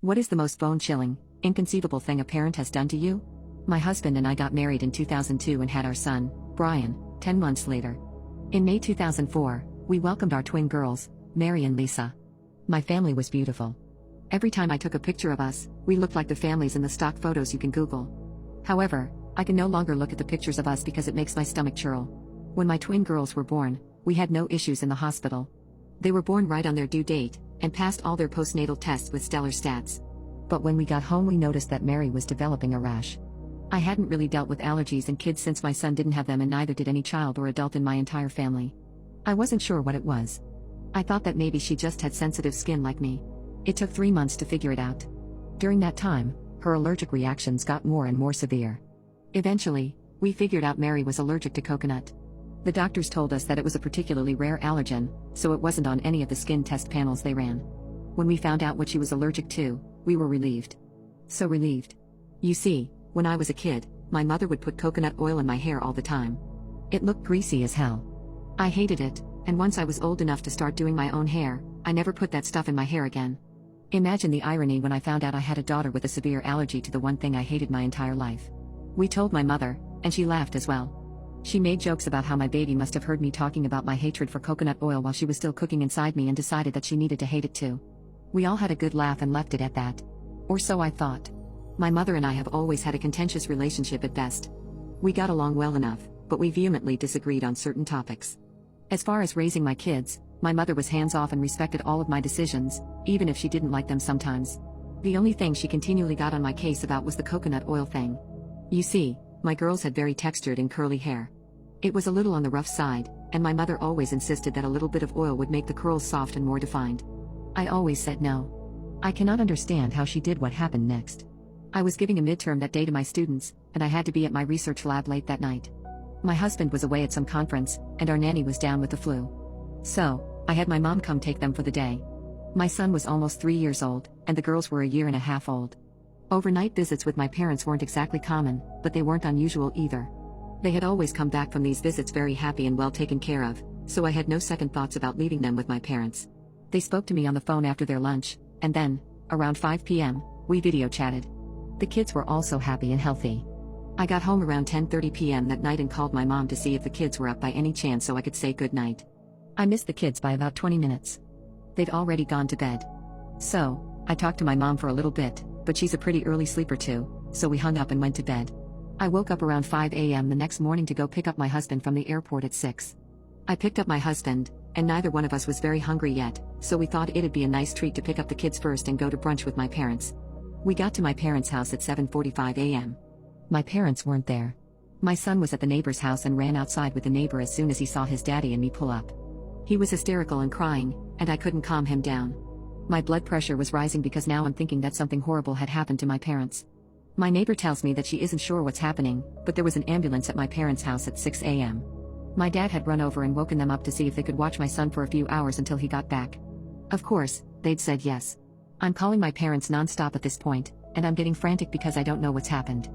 What is the most bone-chilling, inconceivable thing a parent has done to you? My husband and I got married in 2002 and had our son, Brian, 10 months later. In May 2004, we welcomed our twin girls, Mary and Lisa. My family was beautiful. Every time I took a picture of us, we looked like the families in the stock photos you can Google. However, I can no longer look at the pictures of us because it makes my stomach churl. When my twin girls were born, we had no issues in the hospital. They were born right on their due date, and passed all their postnatal tests with stellar stats. But when we got home, we noticed that Mary was developing a rash. I hadn't really dealt with allergies in kids since my son didn't have them, and neither did any child or adult in my entire family. I wasn't sure what it was. I thought that maybe she just had sensitive skin like me. It took 3 months to figure it out. During that time, her allergic reactions got more and more severe. Eventually, we figured out Mary was allergic to coconut. The doctors told us that it was a particularly rare allergen, so it wasn't on any of the skin test panels they ran. When we found out what she was allergic to, we were relieved. So relieved. You see, when I was a kid, my mother would put coconut oil in my hair all the time. It looked greasy as hell. I hated it, and once I was old enough to start doing my own hair, I never put that stuff in my hair again. Imagine the irony when I found out I had a daughter with a severe allergy to the one thing I hated my entire life. We told my mother, and she laughed as well. She made jokes about how my baby must have heard me talking about my hatred for coconut oil while she was still cooking inside me and decided that she needed to hate it too. We all had a good laugh and left it at that. Or so I thought. My mother and I have always had a contentious relationship at best. We got along well enough, but we vehemently disagreed on certain topics. As far as raising my kids, my mother was hands-off and respected all of my decisions, even if she didn't like them sometimes. The only thing she continually got on my case about was the coconut oil thing. You see, my girls had very textured and curly hair. It was a little on the rough side, and my mother always insisted that a little bit of oil would make the curls soft and more defined. I always said no. I cannot understand how she did what happened next. I was giving a midterm that day to my students, and I had to be at my research lab late that night. My husband was away at some conference, and our nanny was down with the flu. So, I had my mom come take them for the day. My son was almost 3 years old, and the girls were a year and a half old. Overnight visits with my parents weren't exactly common, but they weren't unusual either. They had always come back from these visits very happy and well taken care of, so I had no second thoughts about leaving them with my parents. They spoke to me on the phone after their lunch, and then, around 5 p.m., we video chatted. The kids were also happy and healthy. I got home around 10:30 p.m. that night and called my mom to see if the kids were up by any chance so I could say good night. I missed the kids by about 20 minutes. They'd already gone to bed. So, I talked to my mom for a little bit, but she's a pretty early sleeper too, so we hung up and went to bed. I woke up around 5 a.m. the next morning to go pick up my husband from the airport at 6. I picked up my husband, and neither one of us was very hungry yet, so we thought it'd be a nice treat to pick up the kids first and go to brunch with my parents. We got to my parents' house at 7:45 a.m. My parents weren't there. My son was at the neighbor's house and ran outside with the neighbor as soon as he saw his daddy and me pull up. He was hysterical and crying, and I couldn't calm him down. My blood pressure was rising because now I'm thinking that something horrible had happened to my parents. My neighbor tells me that she isn't sure what's happening, but there was an ambulance at my parents' house at 6 a.m. My dad had run over and woken them up to see if they could watch my son for a few hours until he got back. Of course, they'd said yes. I'm calling my parents non-stop at this point, and I'm getting frantic because I don't know what's happened.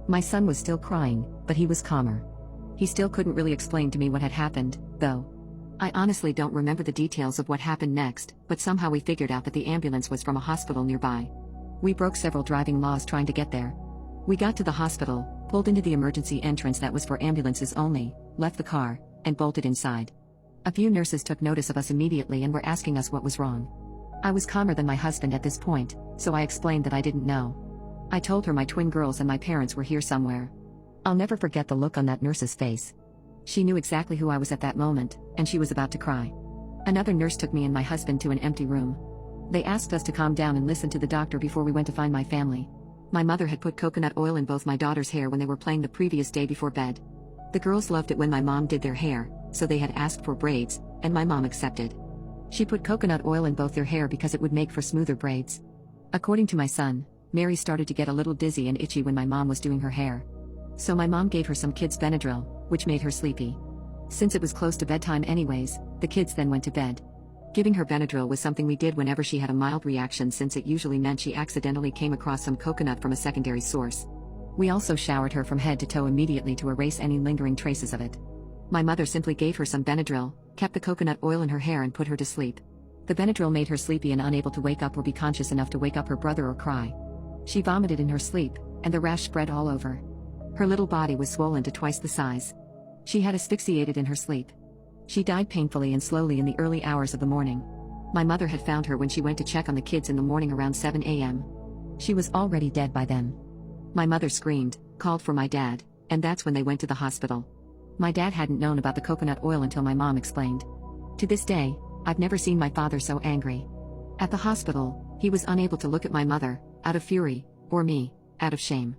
My son was still crying, but he was calmer. He still couldn't really explain to me what had happened, though. I honestly don't remember the details of what happened next, but somehow we figured out that the ambulance was from a hospital nearby. We broke several driving laws trying to get there. We got to the hospital, pulled into the emergency entrance that was for ambulances only, left the car, and bolted inside. A few nurses took notice of us immediately and were asking us what was wrong. I was calmer than my husband at this point, so I explained that I didn't know. I told her my twin girls and my parents were here somewhere. I'll never forget the look on that nurse's face. She knew exactly who I was at that moment, and she was about to cry. Another nurse took me and my husband to an empty room. They asked us to calm down and listen to the doctor before we went to find my family. My mother had put coconut oil in both my daughter's hair when they were playing the previous day before bed. The girls loved it when my mom did their hair, so they had asked for braids, and my mom accepted. She put coconut oil in both their hair because it would make for smoother braids. According to my son, Mary started to get a little dizzy and itchy when my mom was doing her hair. So my mom gave her some kids' Benadryl, which made her sleepy. Since it was close to bedtime anyways, the kids then went to bed. Giving her Benadryl was something we did whenever she had a mild reaction, since it usually meant she accidentally came across some coconut from a secondary source. We also showered her from head to toe immediately to erase any lingering traces of it. My mother simply gave her some Benadryl, kept the coconut oil in her hair and put her to sleep. The Benadryl made her sleepy and unable to wake up or be conscious enough to wake up her brother or cry. She vomited in her sleep, and the rash spread all over. Her little body was swollen to twice the size. She had asphyxiated in her sleep. She died painfully and slowly in the early hours of the morning. My mother had found her when she went to check on the kids in the morning around 7 a.m. She was already dead by then. My mother screamed, called for my dad, and that's when they went to the hospital. My dad hadn't known about the coconut oil until my mom explained. To this day, I've never seen my father so angry. At the hospital, he was unable to look at my mother, out of fury, or me, out of shame.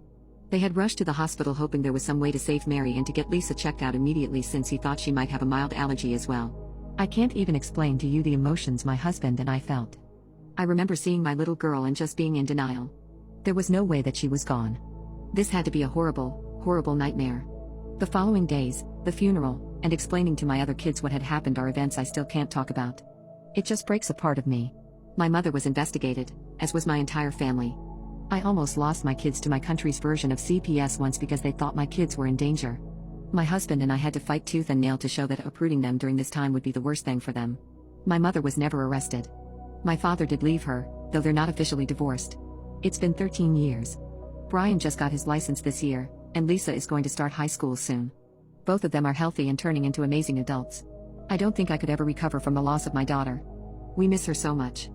They had rushed to the hospital hoping there was some way to save Mary and to get Lisa checked out immediately since he thought she might have a mild allergy as well. I can't even explain to you the emotions my husband and I felt. I remember seeing my little girl and just being in denial. There was no way that she was gone. This had to be a horrible, horrible nightmare. The following days, the funeral, and explaining to my other kids what had happened are events I still can't talk about. It just breaks a part of me. My mother was investigated, as was my entire family. I almost lost my kids to my country's version of CPS once because they thought my kids were in danger. My husband and I had to fight tooth and nail to show that uprooting them during this time would be the worst thing for them. My mother was never arrested. My father did leave her, though they're not officially divorced. It's been 13 years. Brian just got his license this year, and Lisa is going to start high school soon. Both of them are healthy and turning into amazing adults. I don't think I could ever recover from the loss of my daughter. We miss her so much.